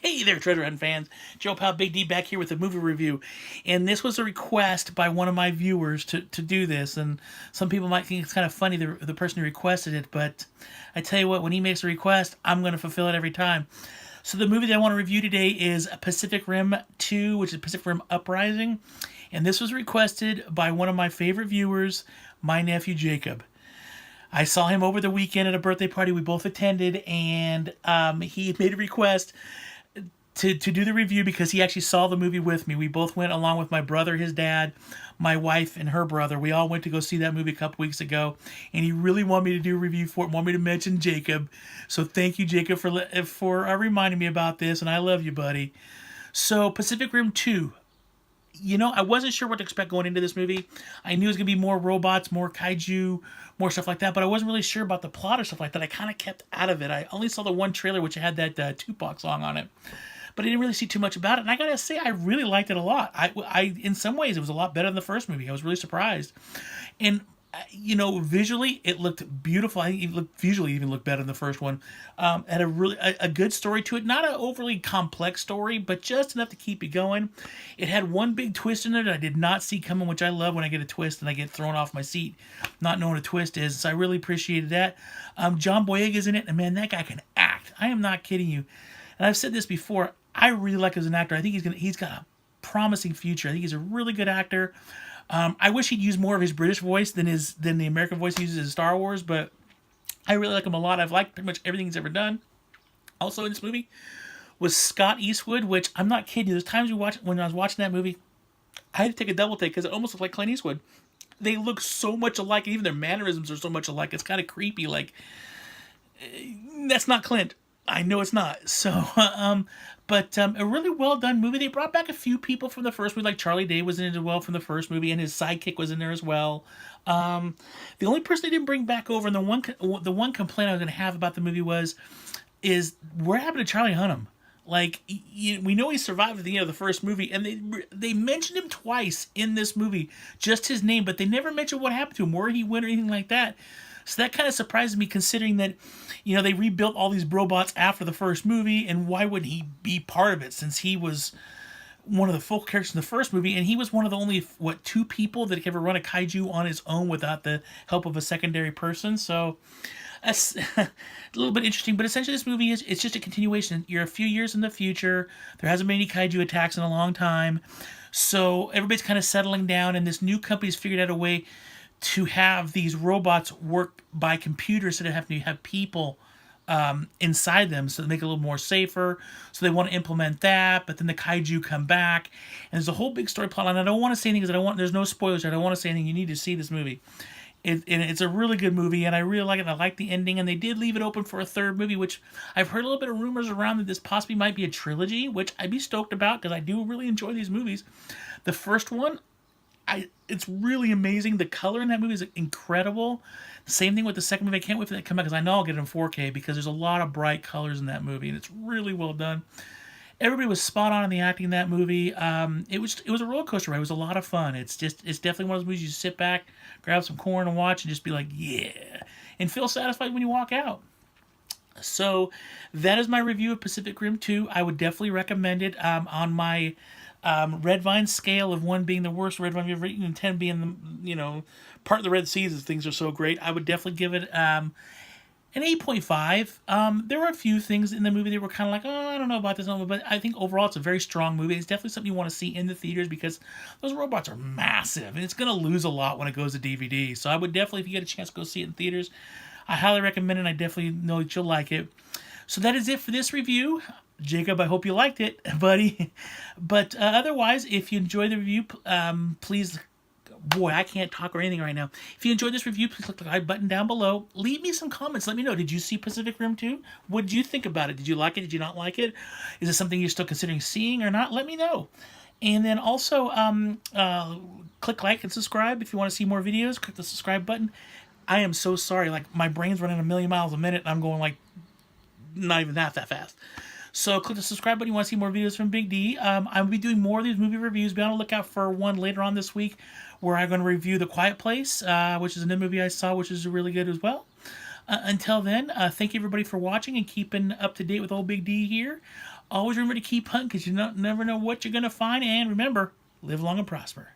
Hey there, Treasure Hunt fans. Joe Pal Big D back here with a movie review. And this was a request by one of my viewers to do this. And some people might think it's kind of funny, the person who requested it. But I tell you what, when he makes a request, I'm going to fulfill it every time. So the movie that I want to review today is Pacific Rim 2, which is Pacific Rim Uprising. And this was requested by one of my favorite viewers, my nephew Jacob. I saw him over the weekend at a birthday party we both attended, and he made a request to do the review because he actually saw the movie with me. We both went along with my brother, his dad, my wife, and her brother. We all went to go see that movie a couple weeks ago, and he really wanted me to do a review for it, wanted me to mention Jacob. So thank you, Jacob, for reminding me about this, and I love you, buddy. So Pacific Rim 2. You know, I wasn't sure what to expect going into this movie. I knew it was going to be more robots, more kaiju, more stuff like that, but I wasn't really sure about the plot or stuff like that. I kind of kept out of it. I only saw the one trailer, which had that Tupac song on it. But I didn't really see too much about it, and I gotta say, I really liked it a lot. In some ways, it was a lot better than the first movie. I was really surprised, and you know, visually, it looked beautiful. I think it looked visually even looked better than the first one. Had a really a good story to it, not an overly complex story, but just enough to keep you going. It had one big twist in it that I did not see coming, which I love when I get a twist and I get thrown off my seat, not knowing what a twist is. So I really appreciated that. John Boyega's in it, and man, that guy can act. I am not kidding you. And I've said this before. I really like him as an actor. I think he's got a promising future. I think he's a really good actor. I wish he'd use more of his British voice than the American voice he uses in Star Wars, but I really like him a lot. I've liked pretty much everything he's ever done. Also in this movie was Scott Eastwood, which I'm not kidding you. There's times when I was watching that movie, I had to take a double take because it almost looked like Clint Eastwood. They look so much alike. Even their mannerisms are so much alike. It's kind of creepy. Like, that's not Clint. I know it's not. So, but a really well done movie. They brought back a few people from the first movie, like Charlie Day was in it as well from the first movie, and his sidekick was in there as well. The only person they didn't bring back over, and the one complaint I was going to have about the movie is what happened to Charlie Hunnam? Like, we know he survived at the end of the first movie, and they mentioned him twice in this movie, just his name, but they never mentioned what happened to him, where he went, or anything like that. So that kind of surprises me, considering that, you know, they rebuilt all these robots after the first movie, and why wouldn't he be part of it, since he was one of the focal characters in the first movie, and he was one of the only, two people that could ever run a kaiju on his own without the help of a secondary person. So that's a little bit interesting, but essentially this movie it's just a continuation. You're a few years in the future. There hasn't been any kaiju attacks in a long time, so everybody's kind of settling down, and this new company's figured out a way to have these robots work by computers instead of having to have people inside them, so they make it a little more safer. So they want to implement that, but then the kaiju come back, and there's a whole big story plot. And I don't want to say anything because there's no spoilers. I don't want to say anything. You need to see this movie. It's a really good movie, and I really like it. I like the ending, and they did leave it open for a third movie, which I've heard a little bit of rumors around that this possibly might be a trilogy, which I'd be stoked about because I do really enjoy these movies. The first one, it's really amazing. The color in that movie is incredible. Same thing with the second movie. I can't wait for that to come out because I know I'll get it in 4K because there's a lot of bright colors in that movie, and it's really well done. Everybody was spot on in the acting in that movie. It was a roller coaster ride. It was a lot of fun. It's definitely one of those movies you sit back, grab some corn, and watch, and just be like, yeah, and feel satisfied when you walk out. So that is my review of Pacific Rim 2. I would definitely recommend it on my Red Vine scale of 1 being the worst Red Vine I've ever eaten and 10 being part of the Red Seas as things are so great. I would definitely give it an 8.5. There were a few things in the movie that were kind of like, oh, I don't know about this, but I think overall it's a very strong movie. It's definitely something you want to see in the theaters because those robots are massive, and it's going to lose a lot when it goes to DVD. So I would definitely, if you get a chance, go see it in theaters. I highly recommend it, and I definitely know that you'll like it. So that is it for this review. Jacob, I hope you liked it, buddy. But otherwise, if you enjoyed the review, please... Boy, I can't talk or anything right now. If you enjoyed this review, please click the like button down below. Leave me some comments. Let me know. Did you see Pacific Rim 2? What did you think about it? Did you like it? Did you not like it? Is it something you're still considering seeing or not? Let me know. And then also, click like and subscribe if you want to see more videos. Click the subscribe button. I am so sorry. Like, my brain's running a million miles a minute, and I'm going, like, not even that fast. So click the subscribe button if you want to see more videos from Big D. I'll be doing more of these movie reviews. Be on the lookout for one later on this week where I'm going to review The Quiet Place, which is another movie I saw, which is really good as well. Until then, thank you everybody for watching and keeping up to date with old Big D here. Always remember to keep hunting because you never know what you're going to find. And remember, live long and prosper.